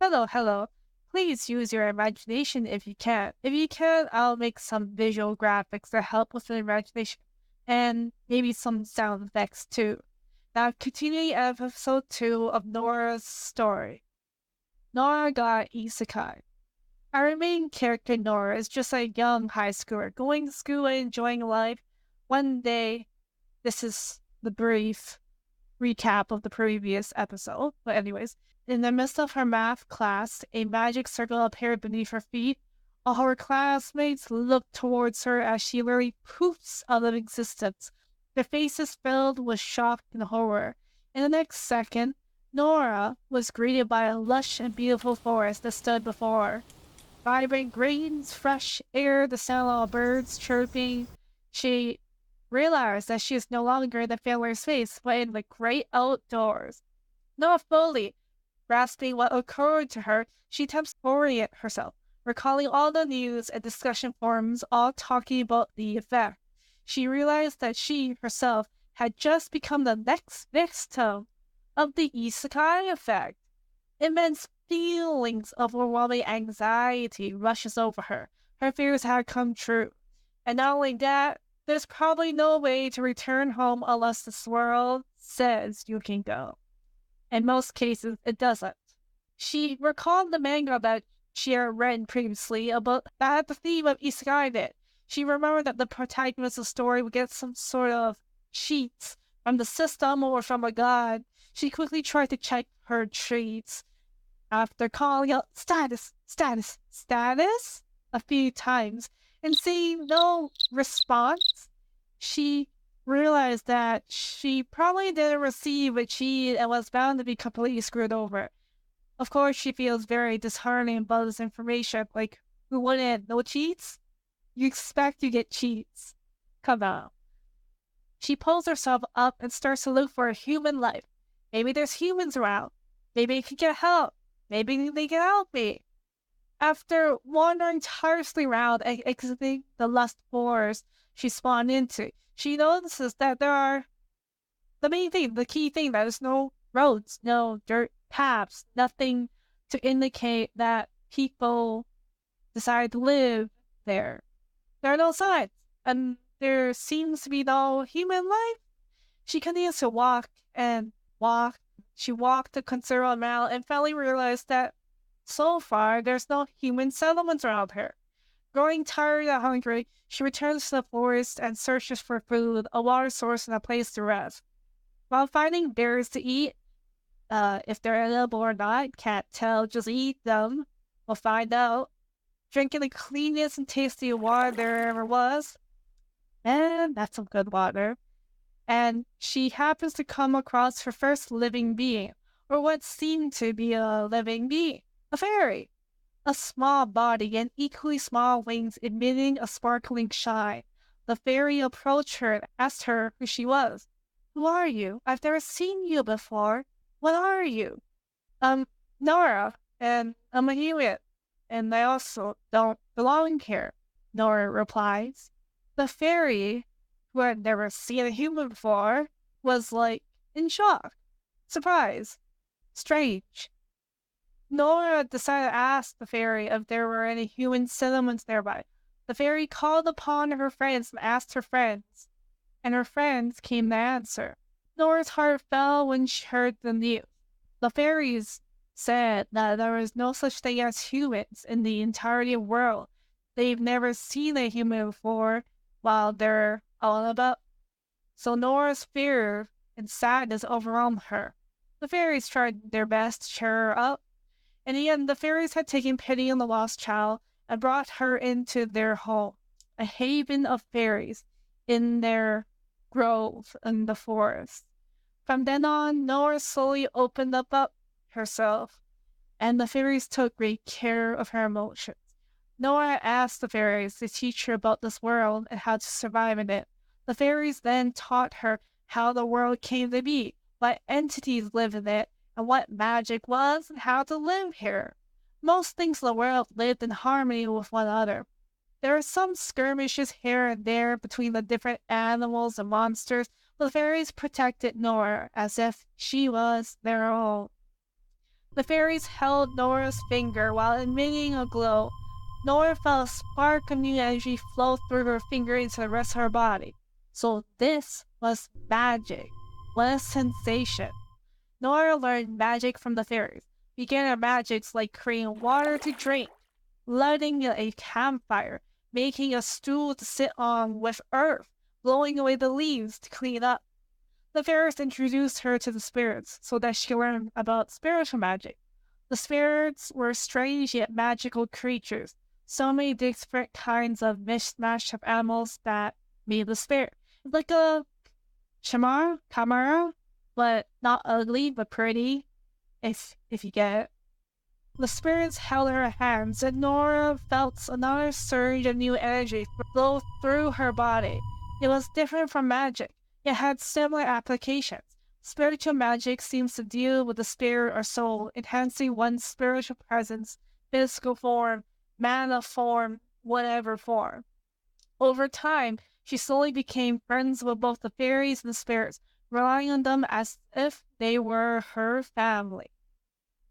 Hello, hello. Please use your imagination if you can. If you can, I'll make some visual graphics to help with the imagination and maybe some sound effects too. Now, continuing episode 2 of Nora's story. Nora got isekai. Our main character, Nora, is just a young high schooler going to school and enjoying life. One day, this is the brief recap of the previous episode. But anyways, in the midst of her math class, a magic circle appeared beneath her feet. All her classmates looked towards her as she literally poofs out of existence, their faces filled with shock and horror. In the next second, Nora was greeted by a lush and beautiful forest that stood before her. Vibrant greens, fresh air, the sound of birds chirping. She realized that she is no longer in the familiar space, but in the great outdoors. Not fully grasping what occurred to her, she attempts to orient herself, recalling all the news and discussion forums all talking about the effect. She realized that she herself had just become the next victim of the isekai effect. Immense feelings of overwhelming anxiety rushes over her. Her fears had come true. And not only that, there's probably no way to return home unless the swirl says you can go. In most cases, it doesn't. She recalled the manga that she had read previously about that had the theme of isekai in it. She remembered that the protagonist of the story would get some sort of cheats from the system or from a god. She quickly tried to check her treats after calling out status, status, status a few times and seeing no response. She realized that she probably didn't receive a cheat and was bound to be completely screwed over. Of course, she feels very disheartening about this information. Like, who wouldn't? No cheats? You expect you get cheats. Come on. She pulls herself up and starts to look for a human life. Maybe there's humans around. Maybe I can get help. Maybe they can help me. After wandering tirelessly around and exiting the lust forest she spawned into, she notices that there are the key thing, that there's no roads, no dirt paths, nothing to indicate that people decide to live there. There are no signs, and there seems to be no human life. She continues to walk and walk. She walked a considerable amount and finally realized that so far there's no human settlements around her. Growing tired and hungry, she returns to the forest and searches for food, a water source, and a place to rest. While finding berries to eat, if they're edible or not, can't tell, just eat them. We'll find out. Drinking the cleanest and tastiest water there ever was. And that's some good water. And she happens to come across her first living being, or what seemed to be a living being, a fairy. A small body and equally small wings emitting a sparkling shine. The fairy approached her and asked her who she was. Who are you? I've never seen you before. What are you? I'm Nora, and I'm a human, and I also don't belong here, Nora replies. The fairy, who had never seen a human before, was like in shock, surprise, strange. Nora decided to ask the fairy if there were any human settlements nearby. The fairy called upon her friends and asked her friends, and her friends came to answer. Nora's heart fell when she heard the news. The fairies said that there was no such thing as humans in the entirety of the world. They've never seen a human before while they're all about. So Nora's fear and sadness overwhelmed her. The fairies tried their best to cheer her up. In the end, the fairies had taken pity on the lost child and brought her into their home, a haven of fairies in their grove in the forest. From then on, Nora slowly opened up herself, and the fairies took great care of her emotions. Nora asked the fairies to teach her about this world and how to survive in it. The fairies then taught her how the world came to be, what entities live in it, and what magic was, and how to live here. Most things in the world lived in harmony with one another. There are some skirmishes here and there between the different animals and monsters, but the fairies protected Nora as if she was their own. The fairies held Nora's finger while emitting a glow. Nora felt a spark of new energy flow through her finger into the rest of her body. So this was magic. What a sensation. Nora learned magic from the fairies. Beginner magics like creating water to drink, lighting a campfire, making a stool to sit on with earth, blowing away the leaves to clean up. The fairies introduced her to the spirits so that she learned about spiritual magic. The spirits were strange yet magical creatures, so many different kinds of mishmash of animals that made the spirit. Like a Kamara, but not ugly, but pretty, if you get it. The spirits held her hands, and Nora felt another surge of new energy flow through her body. It was different from magic, yet had similar applications. Spiritual magic seems to deal with the spirit or soul, enhancing one's spiritual presence, physical form, mana form, whatever form. Over time, she slowly became friends with both the fairies and the spirits, relying on them as if they were her family.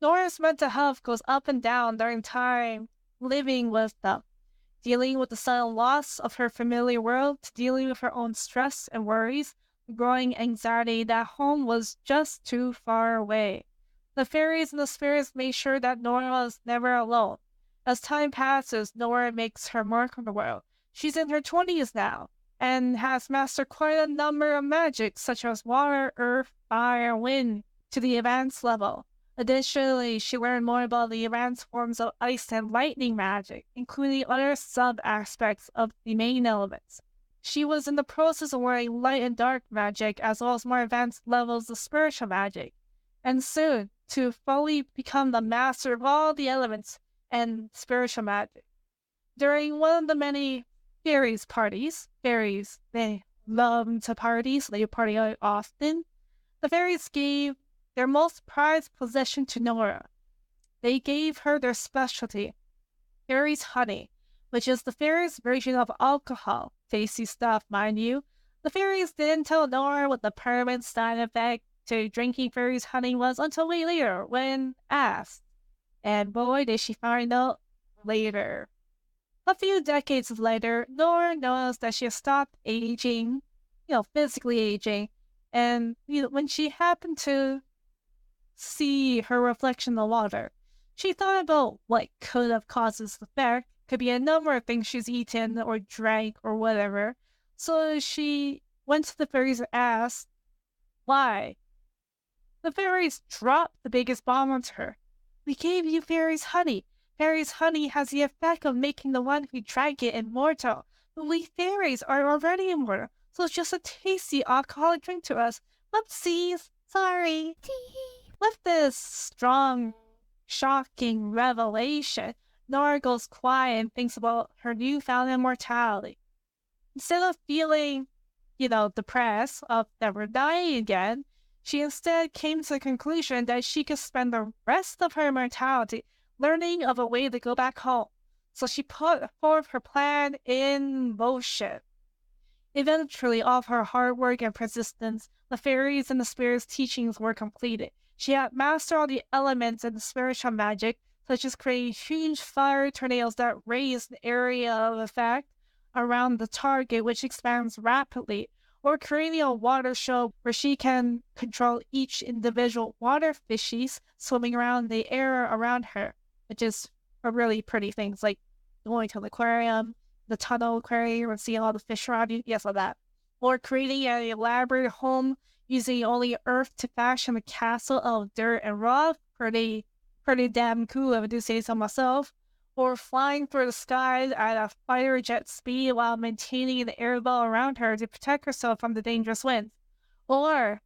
Nora's mental health goes up and down during time living with them, dealing with the sudden loss of her familiar world to dealing with her own stress and worries, the growing anxiety that home was just too far away. The fairies and the spirits made sure that Nora was never alone. As time passes, Nora makes her mark on the world. She's in her 20s now and has mastered quite a number of magics such as water, earth, fire, wind to the advanced level. Additionally, she learned more about the advanced forms of ice and lightning magic, including other sub-aspects of the main elements. She was in the process of learning light and dark magic, as well as more advanced levels of spiritual magic, and soon to fully become the master of all the elements and spiritual magic. During one of the many fairies, they love to party, so they party out often. The fairies gave their most prized possession to Nora. They gave her their specialty, fairies' honey, which is the fairies' version of alcohol. Tasty stuff, mind you. The fairies didn't tell Nora what the permanent side effect to drinking fairies' honey was until way later, when asked. And boy, did she find out later. A few decades later, Nora noticed that she had stopped aging, physically aging, and when she happened to see her reflection in the water, she thought about what could have caused this effect. Could be a number of things she's eaten or drank or whatever. So she went to the fairies and asked, why? The fairies dropped the biggest bomb onto her. We gave you fairies' honey. Fairies' honey has the effect of making the one who drank it immortal. But we fairies are already immortal, so it's just a tasty alcoholic drink to us. Whoopsies. Sorry. With this strong, shocking revelation, Nora goes quiet and thinks about her newfound immortality. Instead of feeling, depressed of never dying again, she instead came to the conclusion that she could spend the rest of her immortality learning of a way to go back home. So she put forth her plan in motion. Eventually, all of her hard work and persistence, the fairies and the spirits' teachings were completed. She had mastered all the elements and the spiritual magic, such as creating huge fire tornadoes that raise the area of effect around the target, which expands rapidly, or creating a water show where she can control each individual water fishies swimming around the air around her, which is a really pretty things like going to the aquarium, the tunnel aquarium, and seeing all the fish around you. Yes, all that. Or creating an elaborate home using only earth to fashion a castle of dirt and rock. Pretty damn cool, if I do say so myself. Or flying through the skies at a fighter jet speed while maintaining the air ball around her to protect herself from the dangerous winds. Or,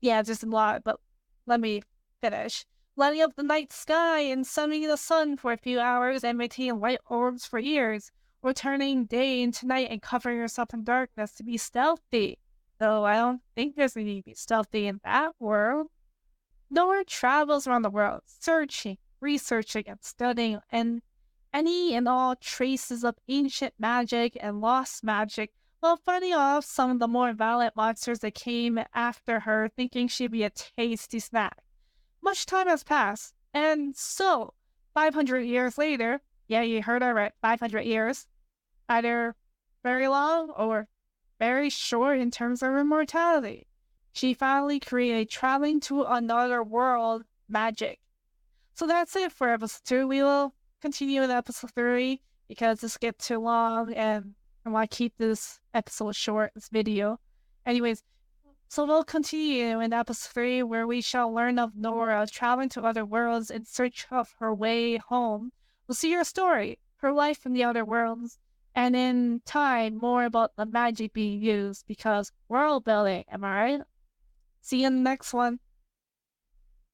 there's a lot, but let me finish. Lighting up the night sky and sunning the sun for a few hours and maintaining light orbs for years. Or turning day into night and covering yourself in darkness to be stealthy. Though I don't think there's any to be stealthy in that world. Nora travels around the world, searching, researching, and studying any and all traces of ancient magic and lost magic, while fighting off some of the more violent monsters that came after her, thinking she'd be a tasty snack. Much time has passed. And so, 500 years later, yeah, you heard that right, 500 years, either very long or very short in terms of immortality, she finally created traveling to another world magic. So that's it for episode 2. We will continue with episode 3 because this gets too long and I want to keep this episode short, this video. Anyways, so we'll continue in episode 3 where we shall learn of Nora traveling to other worlds in search of her way home. We'll see her story, her life in the other worlds, and in time more about the magic being used because world building, am I right? See you in the next one.